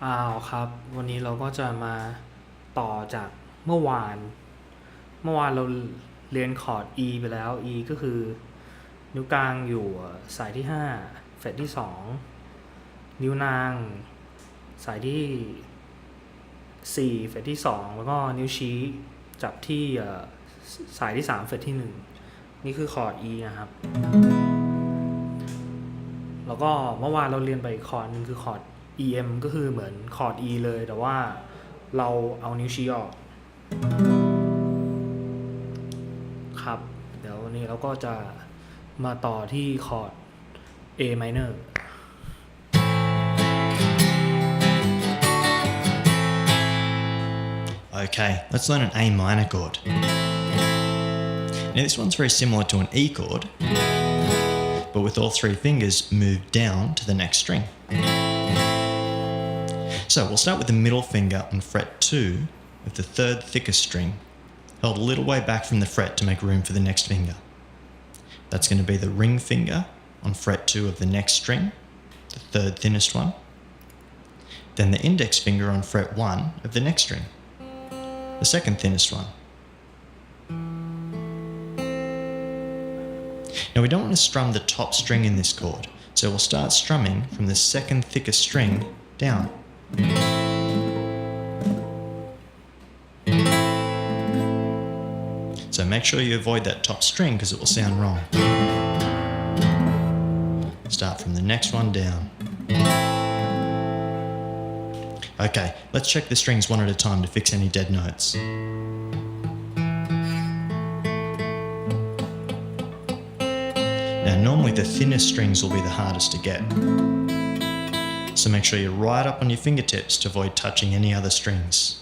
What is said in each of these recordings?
ครับวันนี้เราก็จะมาต่อจากเมื่อวานเราเรียนคอร์ด E ไปแล้ว E ก็คือนิ้วกลางอยู่สายที่5เฟรตที่2นิ้วนางสายที่4เฟรตที่2แล้วก็นิ้วชี้จับที่สายที่3เฟรตที่1นี่คือคอร์ด E นะครับแล้วก็เมื่อวานเราเรียนไปอีกคอร์ดนึงคือคอร์ด EM ก็คือเหมือนคอร์ด E เลยแต่ว่าเราเอานิ้วชี้ออกครับเดี๋ยววันนี้เราก็จะมาต่อที่คอร์ด A minor Okay, let's learn an A minor chord. Now this one's very similar to an E chord, but with all three fingers moved down to the next string. So we'll start with the middle finger on fret 2 of the third thickest string, held a little way back from the fret to make room for the next finger. That's going to be the ring finger on fret 2 of the next string, the third thinnest one. Then the index finger on fret 1 of the next string, the second thinnest one. Now we don't want to strum the top string in this chord, so we'll start strumming from the second thickest string down. So make sure you avoid that top string because it will sound wrong. Start from the next one down. Okay, let's check the strings one at a time to fix any dead notes. Now normally the thinnest strings will be the hardest to get. So make sure you're right up on your fingertips to avoid touching any other strings.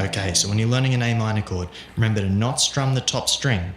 Okay, so when you're learning an A minor chord, remember to not strum the top string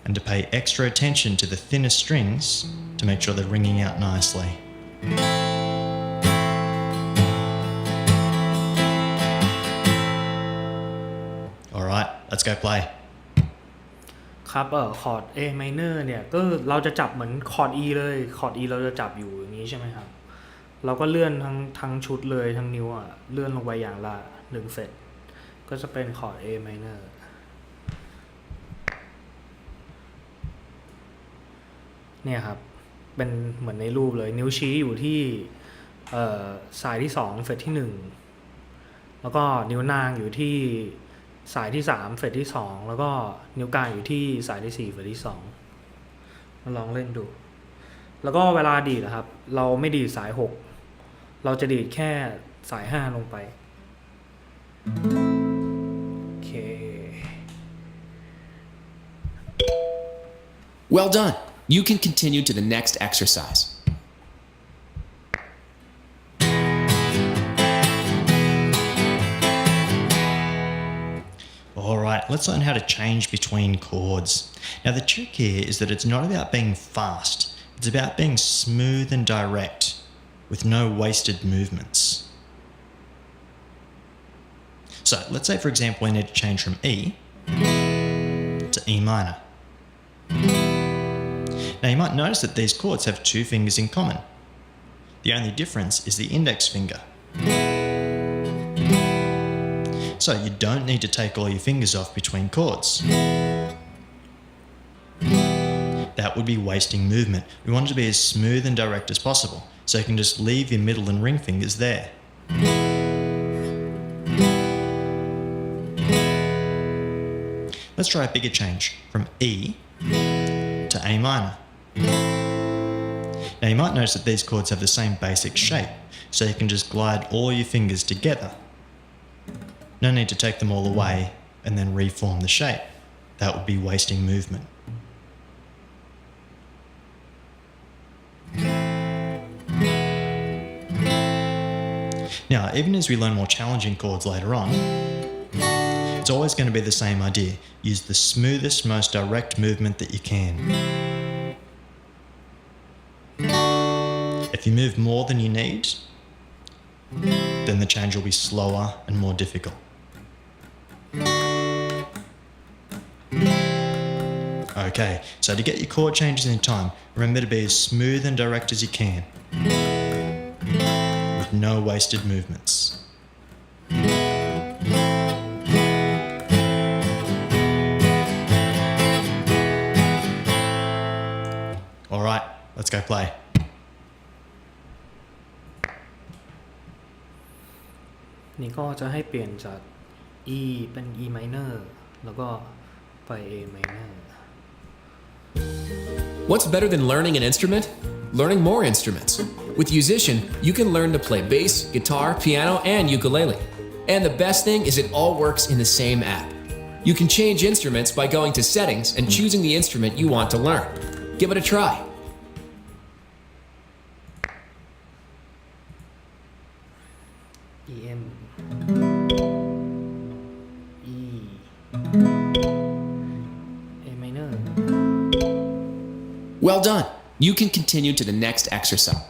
and to pay extra attention to the thinnest strings to make sure they're ringing out nicely. Alright, let's go play. ครับคอร์ด A minor เนี่ยก็เราจะจับเหมือนคอร์ด E เลยคอร์ด E เราจะจับอยู่อย่างนี้ใช่ไหมครับเราก็เลื่อนทั้งชุดเลยทั้งนิ้วเลื่อนลงไปอย่างละ1เฟรตก็จะเป็นคอร์ด A minor เนี่ยครับเป็นเหมือนในรูปเลยนิ้วชี้อยู่ที่สายที่2เฟรตที่1แล้วก็นิ้วนางอยู่ที่สายที่3เฟรตที่2แล้วก็นิ้วกลางอยู่ที่สายที่4เฟรตที่2มาลองเล่นดูแล้วก็เวลาดีดนะครับเราไม่ดีดสาย6เราจะดีดแค่สาย5ลงไปโอเค Well done. You can continue to the next exercise. Alright, let's learn how to change between chords. Now the trick here is that it's not about being fast, it's about being smooth and direct, with no wasted movements. So let's say for example we need to change from E to E minor. Now you might notice that these chords have two fingers in common. The only difference is the index finger. So you don't need to take all your fingers off between chords. That would be wasting movement. We want it to be as smooth and direct as possible, so you can just leave your middle and ring fingers there. Let's try a bigger change from E to A minor. Now you might notice that these chords have the same basic shape, so you can just glide all your fingers together. No need to take them all away and then reform the shape. That would be wasting movement. Now, even as we learn more challenging chords later on, it's always going to be the same idea. Use the smoothest, most direct movement that you can. If you move more than you need, then the change will be slower and more difficult. Okay, so to get your chord changes in time, remember to be as smooth and direct as you can, with no wasted movements. Alright, let's go play. นี่ก็จะให้เปลี่ยนจาก E เป็น E minor แล้วก็ไป A minor What's better than learning an instrument? Learning more instruments. With Yousician, you can learn to play bass, guitar, piano, and ukulele. And the best thing is it all works in the same app. You can change instruments by going to settings and choosing the instrument you want to learn. Give it a try. EM E A minor Well done. You can continue to the next exercise.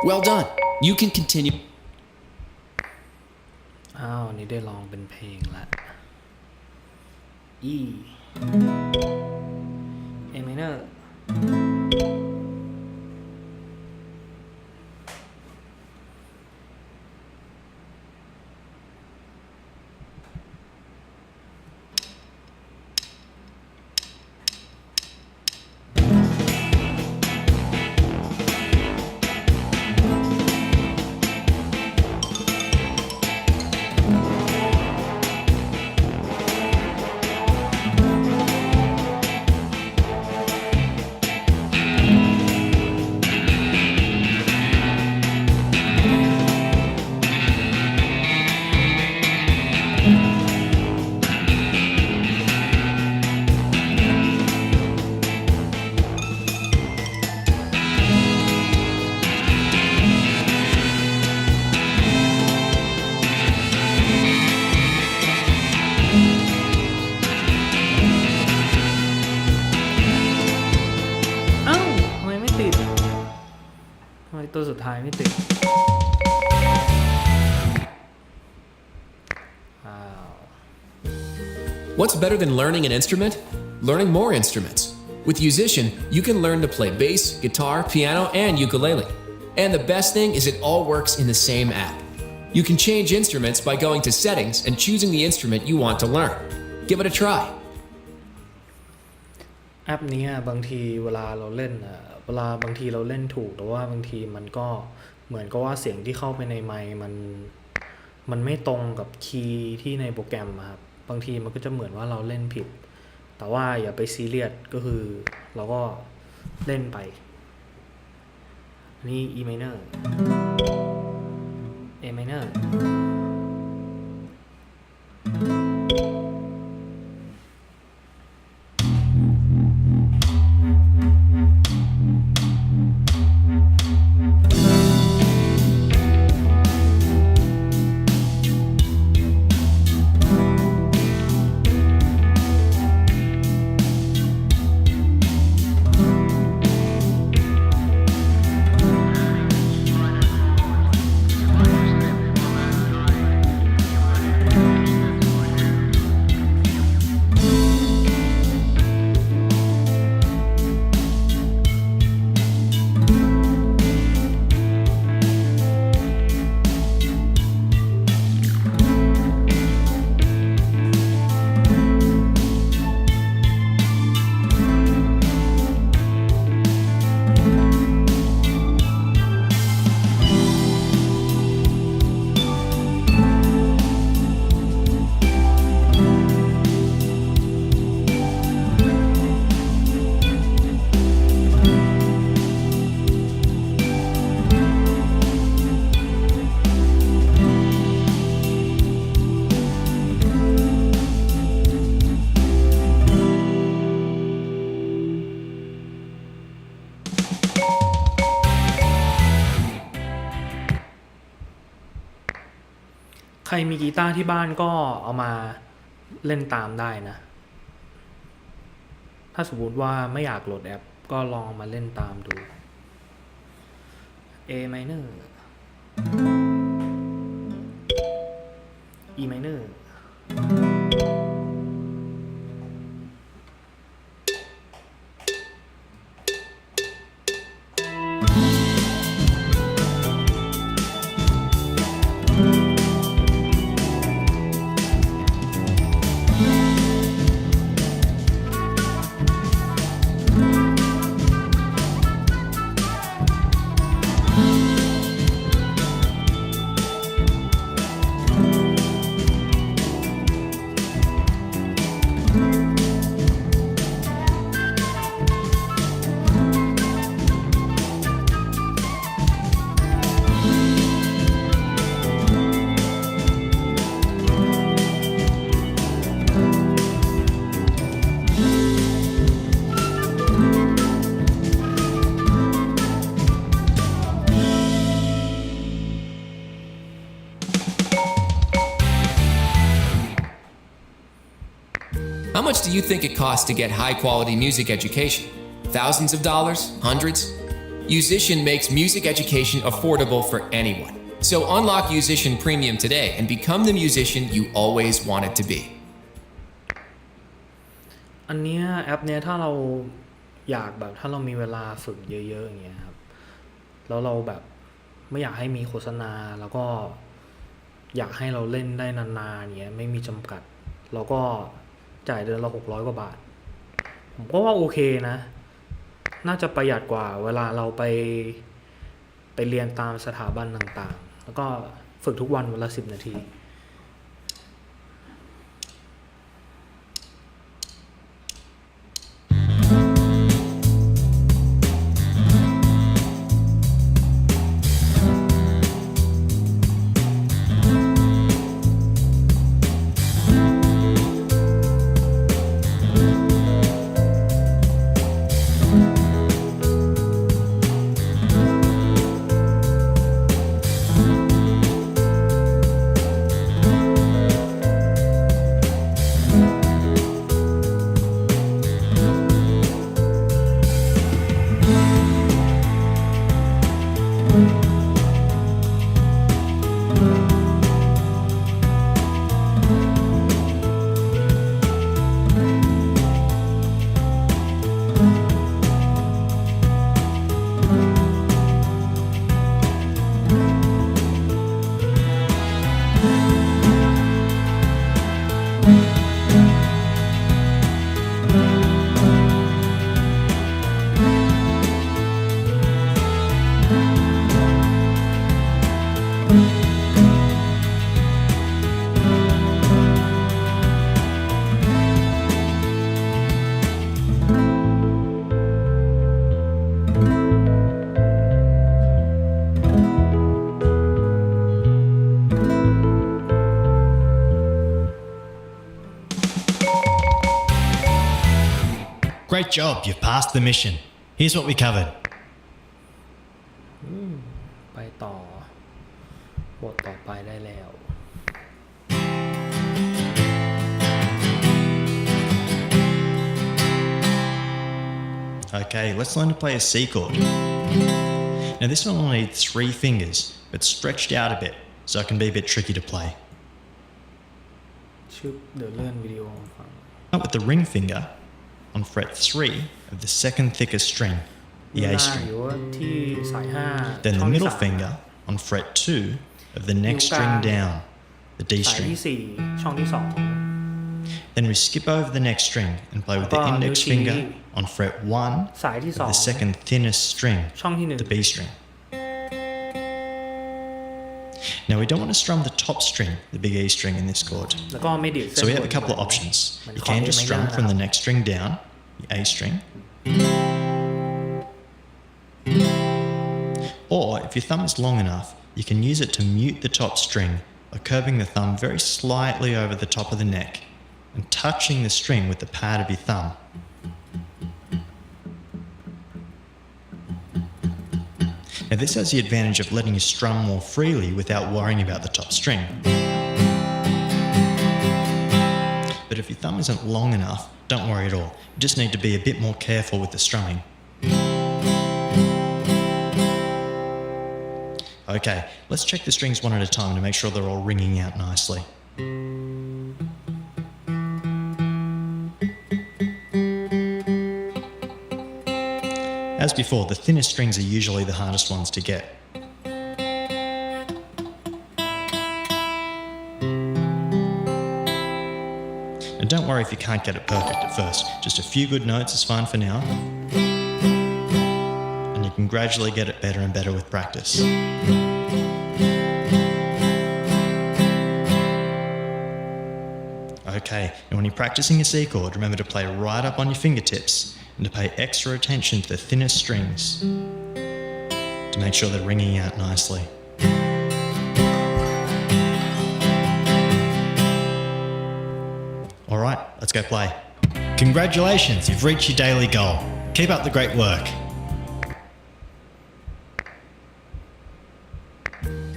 Well done. You can continue. อ้าวนี่ได้ลองเป็นเพลงละ E A minorตัวสุดท้ายไม่ติดWhat's better than learning an instrument? Learning more instruments. With Yousician, you can learn to play bass, guitar, piano, and ukulele. And the best thing is it all works in the same app. You can change instruments by going to settings and choosing the instrument you want to learn. Give it a try. แอปนี้บางทีเวลาเราเล่นบางทีเราเล่นถูกแต่ว่าบางทีมันก็เหมือนกับว่าเสียงที่เข้าไปในไมค์มันไม่ตรงกับคีย์ที่ในโปรแกรมครับบางทีมันก็จะเหมือนว่าเราเล่นผิดแต่ว่าอย่าไปซีเรียสก็คือเราก็เล่นไปนี่ E minor A minor ใครมีกีตาร์ที่บ้านก็เอามาเล่นตามได้นะ ถ้าสมมติว่าไม่อยากโหลดแอปก็ลองมาเล่นตามดู A minor E minor How much do you think it costs to get high-quality music education? Thousands of dollars? Hundreds? Yousician makes music education affordable for anyone. So unlock Yousician Premium today and become the musician you always wanted to be. อันเนี้ยแอปเนี้ยถ้าเราอยากแบบถ้าเรามีเวลาฝึกเยอะๆอย่างเงี้ยครับแล้วเราแบบไม่อยากให้มีโฆษณาแล้วก็อยากให้เราเล่นได้นานๆอย่างเงี้ยไม่มีจำกัดเราก็จ่ายเดือนละ600 กว่าบาทผมก็ว่าโอเคนะน่าจะประหยัดกว่าเวลาเราไปเรียนตามสถาบันต่างๆแล้วก็ฝึกทุกวันวันละ10 นาที Yousician Great job, you've passed the mission. Here's what we covered. ไปต่อบทต่อไปได้แล้ว Okay, let's learn to play a C chord. Now this one will need 3 fingers, but stretched out a bit, so it can be a bit tricky to play. เดี๋ยวเลื่อนวิดีโอฟัง Start with the ring finger on fret 3 of the second thickest string, the A หน้า string. อยู่ที่สาย5 Then ช่ the องที่ middle 3 finger on fret 2 of the next string down, the D สายที่ string. 4 ช่องที่ Then we skip over the next string and play with the index finger on fret 1 2 สายที่ of the second thinnest string, ช่องที่ the B string. Now we don't want to strum the top string, the big E string in this chord. 1แล้วก็ไม่ดีดเส้น So we have บ a น couple of เหมือน options. เหมือน You คอร์ด can just A strum minor from the นะครับ next string down, the A string. Or if your thumb is long enough, you can use it to mute the top string by curving the thumb very slightly over the top of the neck and touching the string with the pad of your thumb. Now this has the advantage of letting you strum more freely without worrying about the top string. But if your thumb isn't long enough, don't worry at all. You just need to be a bit more careful with the strumming. Okay, let's check the strings one at a time to make sure they're all ringing out nicely. As before, the thinnest strings are usually the hardest ones to get. And don't worry if you can't get it perfect at first. Just a few good notes is fine for now. And you can gradually get it better and better with practice. Okay, and when you're practicing a C chord, remember to play right up on your fingertips and to pay extra attention to the thinnest strings to make sure they're ringing out nicely. Alright, let's go play. Congratulations, you've reached your daily goal. Keep up the great work.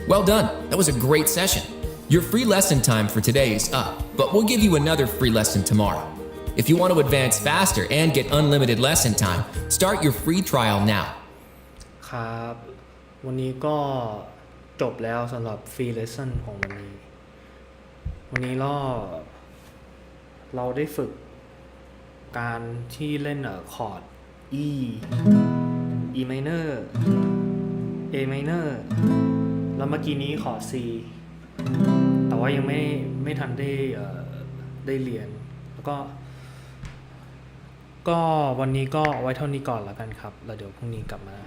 Well done. That was a great session. Your free lesson time for today is up, but we'll give you another free lesson tomorrow. If you want to advance faster and get unlimited lesson time, start your free trial now. ครับ วันนี้ก็จบแล้วสำหรับฟรีเลส s ั n ของวันนี้ วันนี้เราได้ฝึกการที่เล่นคอร์ด E E minor A minor แล้วเมื่อกี้นี้คอร์ด C แต่ว่ายังไม่ทันได้เรียน แล้วก็วันนี้ก็ไว้เท่านี้ก่อนแล้วกันครับ แล้วเดี๋ยวพรุ่งนี้กลับมา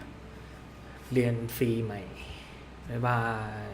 เรียนฟรีใหม่ บ๊ายบาย